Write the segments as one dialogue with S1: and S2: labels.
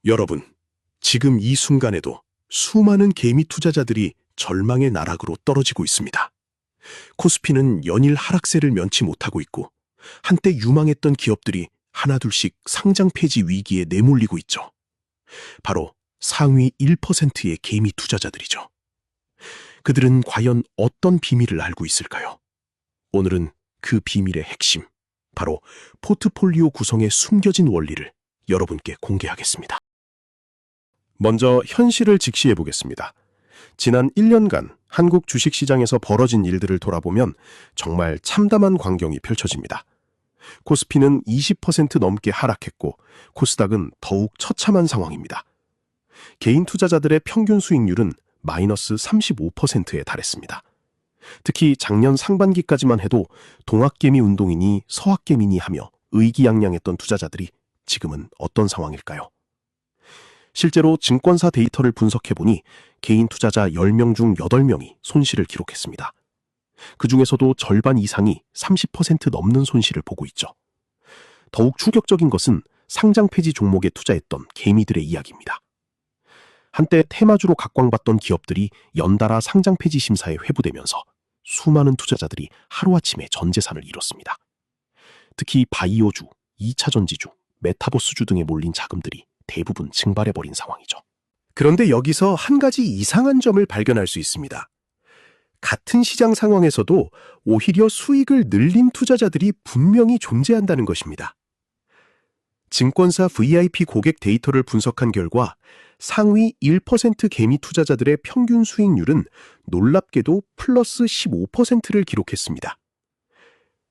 S1: 여러분, 지금 이 순간에도 수많은 개미 투자자들이 절망의 나락으로 떨어지고 있습니다. 코스피는 연일 하락세를 면치 못하고 있고 한때 유망했던 기업들이 하나둘씩 상장 폐지 위기에 내몰리고 있죠. 바로 상위 1%의 개미 투자자들이죠. 그들은 과연 어떤 비밀을 알고 있을까요? 오늘은 그 비밀의 핵심, 바로 포트폴리오 구성의 숨겨진 원리를 여러분께 공개하겠습니다. 먼저 현실을 직시해 보겠습니다. 지난 1년간 한국 주식시장에서 벌어진 일들을 돌아보면 정말 참담한 광경이 펼쳐집니다. 코스피는 20% 넘게 하락했고 코스닥은 더욱 처참한 상황입니다. 개인 투자자들의 평균 수익률은 마이너스 35%에 달했습니다. 특히 작년 상반기까지만 해도 동학개미 운동이니 서학개미니 하며 의기양양했던 투자자들이 지금은 어떤 상황일까요? 실제로 증권사 데이터를 분석해보니 개인 투자자 10명 중 8명이 손실을 기록했습니다. 그 중에서도 절반 이상이 30% 넘는 손실을 보고 있죠. 더욱 충격적인 것은 상장 폐지 종목에 투자했던 개미들의 이야기입니다. 한때 테마주로 각광받던 기업들이 연달아 상장 폐지 심사에 회부되면서 수많은 투자자들이 하루아침에 전 재산을 잃었습니다. 특히 바이오주, 2차전지주, 메타버스주 등에 몰린 자금들이 대부분 증발해버린 상황이죠. 그런데 여기서 한 가지 이상한 점을 발견할 수 있습니다. 같은 시장 상황에서도 오히려 수익을 늘린 투자자들이 분명히 존재한다는 것입니다. 증권사 VIP 고객 데이터를 분석한 결과 상위 1% 개미 투자자들의 평균 수익률은 놀랍게도 플러스 15%를 기록했습니다.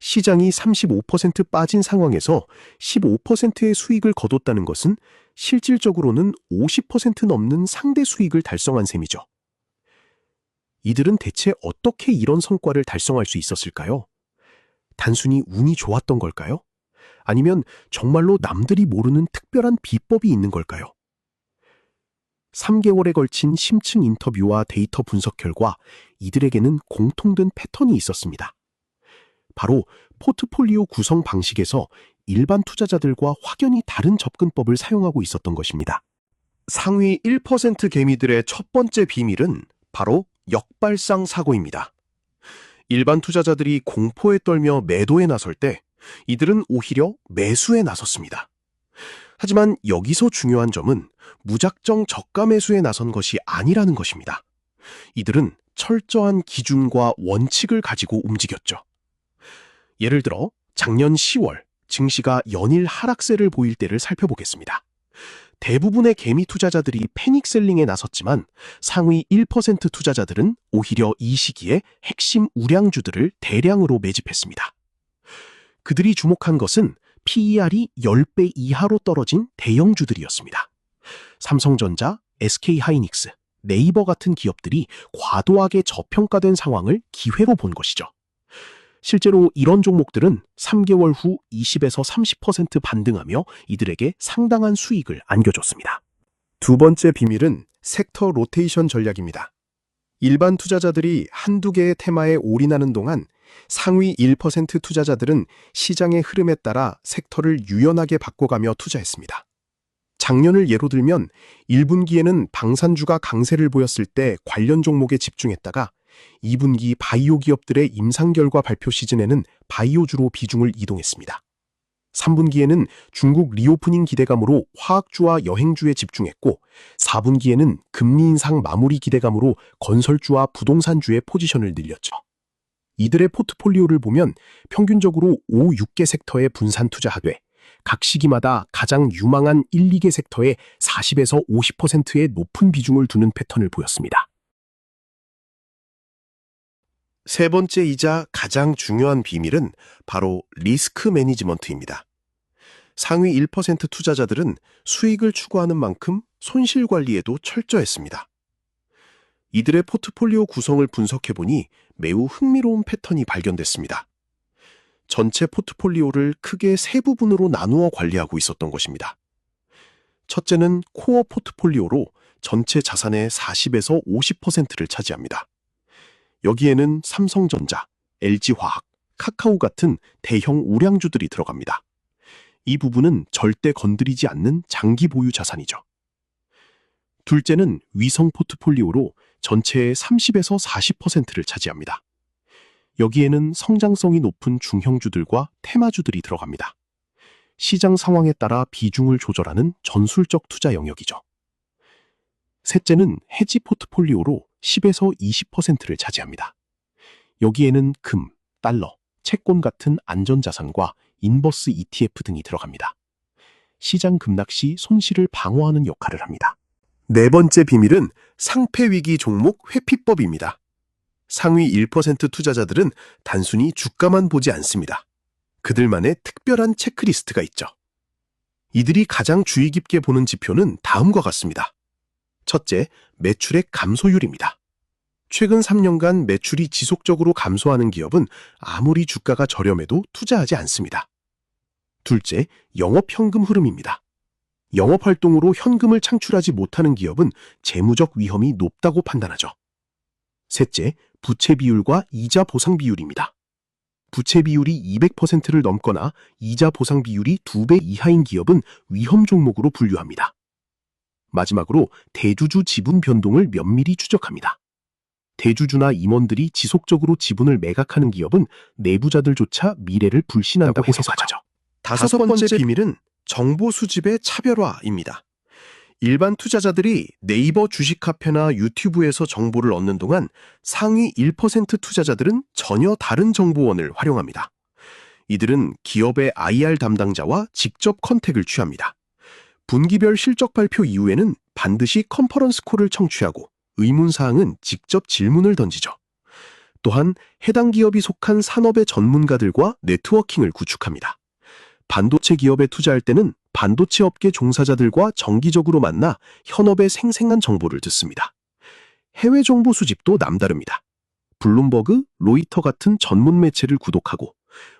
S1: 시장이 35% 빠진 상황에서 15%의 수익을 거뒀다는 것은 실질적으로는 50% 넘는 상대 수익을 달성한 셈이죠. 이들은 대체 어떻게 이런 성과를 달성할 수 있었을까요? 단순히 운이 좋았던 걸까요? 아니면 정말로 남들이 모르는 특별한 비법이 있는 걸까요? 3개월에 걸친 심층 인터뷰와 데이터 분석 결과 이들에게는 공통된 패턴이 있었습니다. 바로 포트폴리오 구성 방식에서 일반 투자자들과 확연히 다른 접근법을 사용하고 있었던 것입니다. 상위 1% 개미들의 첫 번째 비밀은 바로 역발상 사고입니다. 일반 투자자들이 공포에 떨며 매도에 나설 때 이들은 오히려 매수에 나섰습니다. 하지만 여기서 중요한 점은 무작정 저가 매수에 나선 것이 아니라는 것입니다. 이들은 철저한 기준과 원칙을 가지고 움직였죠. 예를 들어 작년 10월 증시가 연일 하락세를 보일 때를 살펴보겠습니다. 대부분의 개미 투자자들이 패닉셀링에 나섰지만 상위 1% 투자자들은 오히려 이 시기에 핵심 우량주들을 대량으로 매집했습니다. 그들이 주목한 것은 PER이 10배 이하로 떨어진 대형주들이었습니다. 삼성전자, SK하이닉스, 네이버 같은 기업들이 과도하게 저평가된 상황을 기회로 본 것이죠. 실제로 이런 종목들은 3개월 후 20에서 30% 반등하며 이들에게 상당한 수익을 안겨줬습니다. 두 번째 비밀은 섹터 로테이션 전략입니다. 일반 투자자들이 한두 개의 테마에 올인하는 동안 상위 1% 투자자들은 시장의 흐름에 따라 섹터를 유연하게 바꿔가며 투자했습니다. 작년을 예로 들면 1분기에는 방산주가 강세를 보였을 때 관련 종목에 집중했다가 2분기 바이오 기업들의 임상 결과 발표 시즌에는 바이오주로 비중을 이동했습니다. 3분기에는 중국 리오프닝 기대감으로 화학주와 여행주에 집중했고 4분기에는 금리 인상 마무리 기대감으로 건설주와 부동산주의 포지션을 늘렸죠. 이들의 포트폴리오를 보면 평균적으로 5, 6개 섹터에 분산 투자하되 각 시기마다 가장 유망한 1, 2개 섹터에 40에서 50%의 높은 비중을 두는 패턴을 보였습니다. 세 번째이자 가장 중요한 비밀은 바로 리스크 매니지먼트입니다. 상위 1% 투자자들은 수익을 추구하는 만큼 손실 관리에도 철저했습니다. 이들의 포트폴리오 구성을 분석해보니 매우 흥미로운 패턴이 발견됐습니다. 전체 포트폴리오를 크게 세 부분으로 나누어 관리하고 있었던 것입니다. 첫째는 코어 포트폴리오로 전체 자산의 40에서 50%를 차지합니다. 여기에는 삼성전자, LG화학, 카카오 같은 대형 우량주들이 들어갑니다. 이 부분은 절대 건드리지 않는 장기 보유 자산이죠. 둘째는 위성 포트폴리오로 전체의 30에서 40%를 차지합니다. 여기에는 성장성이 높은 중형주들과 테마주들이 들어갑니다. 시장 상황에 따라 비중을 조절하는 전술적 투자 영역이죠. 셋째는 해지 포트폴리오로 10에서 20%를 차지합니다. 여기에는 금, 달러, 채권 같은 안전자산과 인버스 ETF 등이 들어갑니다. 시장 급락 시 손실을 방어하는 역할을 합니다. 네 번째 비밀은 상폐위기 종목 회피법입니다. 상위 1% 투자자들은 단순히 주가만 보지 않습니다. 그들만의 특별한 체크리스트가 있죠. 이들이 가장 주의 깊게 보는 지표는 다음과 같습니다. 첫째, 매출액 감소율입니다. 최근 3년간 매출이 지속적으로 감소하는 기업은 아무리 주가가 저렴해도 투자하지 않습니다. 둘째, 영업현금 흐름입니다. 영업활동으로 현금을 창출하지 못하는 기업은 재무적 위험이 높다고 판단하죠. 셋째, 부채 비율과 이자 보상 비율입니다. 부채 비율이 200%를 넘거나 이자 보상 비율이 2배 이하인 기업은 위험 종목으로 분류합니다. 마지막으로 대주주 지분 변동을 면밀히 추적합니다. 대주주나 임원들이 지속적으로 지분을 매각하는 기업은 내부자들조차 미래를 불신한다고 해석하죠. 다섯 번째 비밀은 정보 수집의 차별화입니다. 일반 투자자들이 네이버 주식카페나 유튜브에서 정보를 얻는 동안 상위 1% 투자자들은 전혀 다른 정보원을 활용합니다. 이들은 기업의 IR 담당자와 직접 컨택을 취합니다. 분기별 실적 발표 이후에는 반드시 컨퍼런스 콜을 청취하고 의문사항은 직접 질문을 던지죠. 또한 해당 기업이 속한 산업의 전문가들과 네트워킹을 구축합니다. 반도체 기업에 투자할 때는 반도체 업계 종사자들과 정기적으로 만나 현업의 생생한 정보를 듣습니다. 해외 정보 수집도 남다릅니다. 블룸버그, 로이터 같은 전문 매체를 구독하고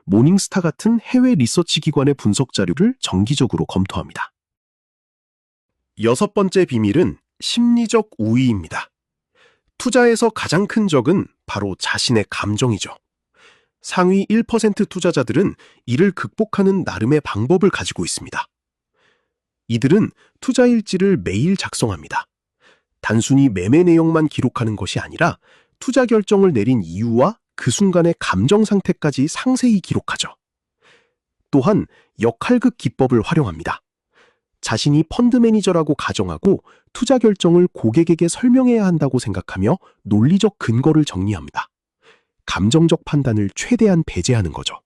S1: 모닝스타 같은 해외 리서치 기관의 분석 자료를 정기적으로 검토합니다. 여섯 번째 비밀은 심리적 우위입니다. 투자에서 가장 큰 적은 바로 자신의 감정이죠. 상위 1% 투자자들은 이를 극복하는 나름의 방법을 가지고 있습니다. 이들은 투자 일지를 매일 작성합니다. 단순히 매매 내용만 기록하는 것이 아니라 투자 결정을 내린 이유와 그 순간의 감정 상태까지 상세히 기록하죠. 또한 역할극 기법을 활용합니다. 자신이 펀드 매니저라고 가정하고 투자 결정을 고객에게 설명해야 한다고 생각하며 논리적 근거를 정리합니다. 감정적 판단을 최대한 배제하는 거죠.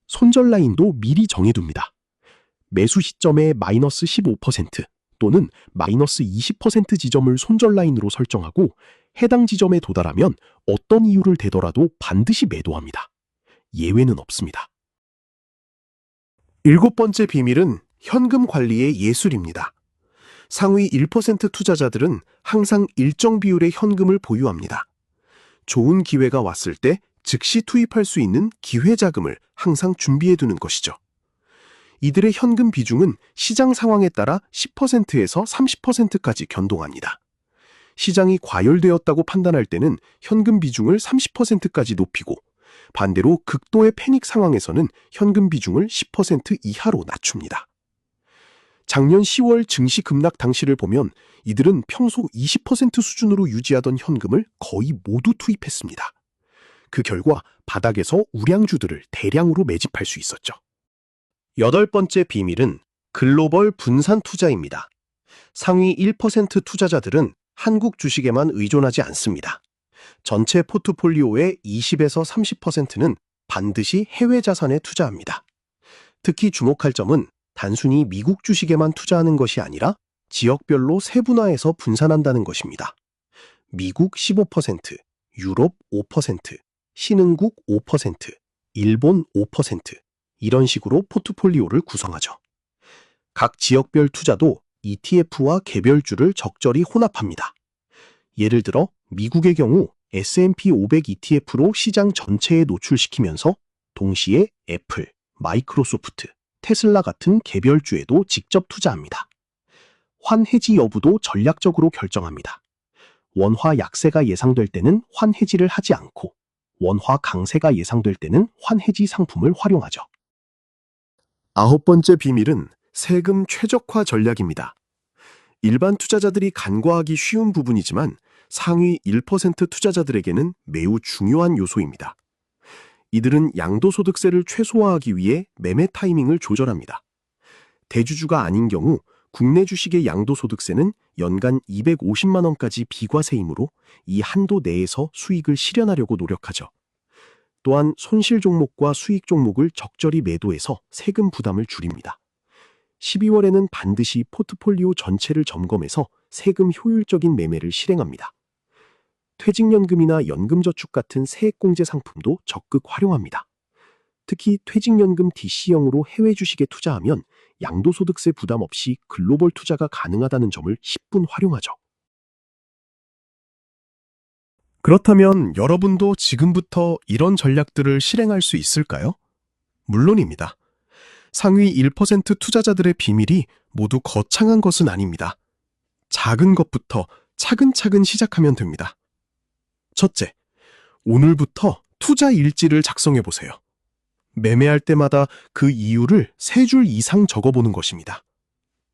S1: 손절 라인도 미리 정해둡니다. 매수 시점에 마이너스 15% 또는 마이너스 20% 지점을 손절 라인으로 설정하고 해당 지점에 도달하면 어떤 이유를 대더라도 반드시 매도합니다. 예외는 없습니다. 일곱 번째 비밀은 현금 관리의 예술입니다. 상위 1% 투자자들은 항상 일정 비율의 현금을 보유합니다. 좋은 기회가 왔을 때 즉시 투입할 수 있는 기회 자금을 항상 준비해두는 것이죠. 이들의 현금 비중은 시장 상황에 따라 10%에서 30%까지 변동합니다. 시장이 과열되었다고 판단할 때는 현금 비중을 30%까지 높이고 반대로 극도의 패닉 상황에서는 현금 비중을 10% 이하로 낮춥니다. 작년 10월 증시 급락 당시를 보면 이들은 평소 20% 수준으로 유지하던 현금을 거의 모두 투입했습니다. 그 결과 바닥에서 우량주들을 대량으로 매집할 수 있었죠. 여덟 번째 비밀은 글로벌 분산 투자입니다. 상위 1% 투자자들은 한국 주식에만 의존하지 않습니다. 전체 포트폴리오의 20에서 30%는 반드시 해외 자산에 투자합니다. 특히 주목할 점은 단순히 미국 주식에만 투자하는 것이 아니라 지역별로 세분화해서 분산한다는 것입니다. 미국 15%, 유럽 5%, 신흥국 5%, 일본 5%, 이런 식으로 포트폴리오를 구성하죠. 각 지역별 투자도 ETF와 개별주를 적절히 혼합합니다. 예를 들어 미국의 경우 S&P 500 ETF로 시장 전체에 노출시키면서 동시에 애플, 마이크로소프트, 테슬라 같은 개별주에도 직접 투자합니다. 환해지 여부도 전략적으로 결정합니다. 원화 약세가 예상될 때는 환해지를 하지 않고 원화 강세가 예상될 때는 환해지 상품을 활용하죠. 아홉 번째 비밀은 세금 최적화 전략입니다. 일반 투자자들이 간과하기 쉬운 부분이지만 상위 1% 투자자들에게는 매우 중요한 요소입니다. 이들은 양도소득세를 최소화하기 위해 매매 타이밍을 조절합니다. 대주주가 아닌 경우 국내 주식의 양도소득세는 연간 250만 원까지 비과세이므로 이 한도 내에서 수익을 실현하려고 노력하죠. 또한 손실 종목과 수익 종목을 적절히 매도해서 세금 부담을 줄입니다. 12월에는 반드시 포트폴리오 전체를 점검해서 세금 효율적인 매매를 실행합니다. 퇴직연금이나 연금저축 같은 세액공제 상품도 적극 활용합니다. 특히 퇴직연금 DC형으로 해외 주식에 투자하면 양도소득세 부담 없이 글로벌 투자가 가능하다는 점을 10분 활용하죠. 그렇다면 여러분도 지금부터 이런 전략들을 실행할 수 있을까요? 물론입니다. 상위 1% 투자자들의 비밀이 모두 거창한 것은 아닙니다. 작은 것부터 차근차근 시작하면 됩니다. 첫째, 오늘부터 투자 일지를 작성해 보세요. 매매할 때마다 그 이유를 3줄 이상 적어보는 것입니다.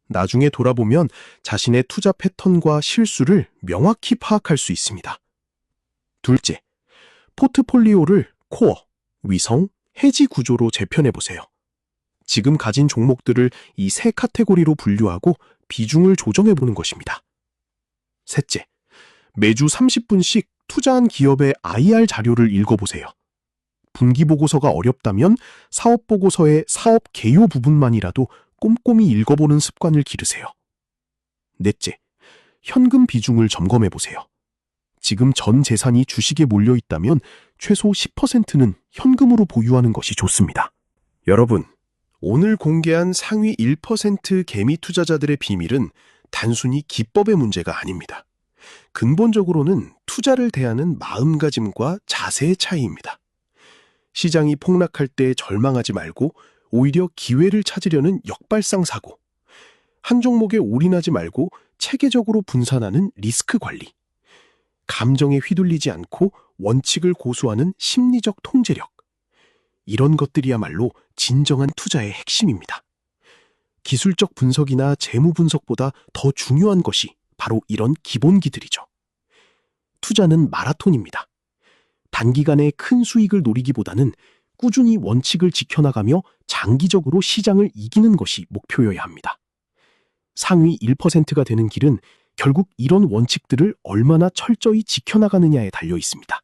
S1: 나중에 돌아보면 자신의 투자 패턴과 실수를 명확히 파악할 수 있습니다. 둘째, 포트폴리오를 코어, 위성, 해지 구조로 재편해 보세요. 지금 가진 종목들을 이 3카테고리로 분류하고 비중을 조정해 보는 것입니다. 셋째, 매주 30분씩 투자한 기업의 IR 자료를 읽어보세요. 분기보고서가 어렵다면 사업보고서의 사업 개요 부분만이라도 꼼꼼히 읽어보는 습관을 기르세요. 넷째, 현금 비중을 점검해보세요. 지금 전 재산이 주식에 몰려 있다면 최소 10%는 현금으로 보유하는 것이 좋습니다. 여러분, 오늘 공개한 상위 1% 개미 투자자들의 비밀은 단순히 기법의 문제가 아닙니다. 근본적으로는 투자를 대하는 마음가짐과 자세의 차이입니다. 시장이 폭락할 때 절망하지 말고 오히려 기회를 찾으려는 역발상 사고, 한 종목에 올인하지 말고 체계적으로 분산하는 리스크 관리, 감정에 휘둘리지 않고 원칙을 고수하는 심리적 통제력, 이런 것들이야말로 진정한 투자의 핵심입니다. 기술적 분석이나 재무 분석보다 더 중요한 것이 바로 이런 기본기들이죠. 투자는 마라톤입니다. 단기간에 큰 수익을 노리기보다는 꾸준히 원칙을 지켜나가며 장기적으로 시장을 이기는 것이 목표여야 합니다. 상위 1%가 되는 길은 결국 이런 원칙들을 얼마나 철저히 지켜나가느냐에 달려 있습니다.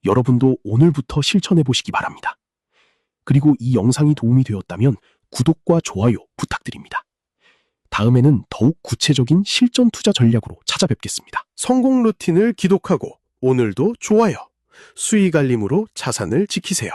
S1: 여러분도 오늘부터 실천해 보시기 바랍니다. 그리고 이 영상이 도움이 되었다면 구독과 좋아요 부탁드립니다. 다음에는 더욱 구체적인 실전 투자 전략으로 찾아뵙겠습니다. 성공 루틴을 기록하고 오늘도 좋아요. 수익 알림으로 자산을 지키세요.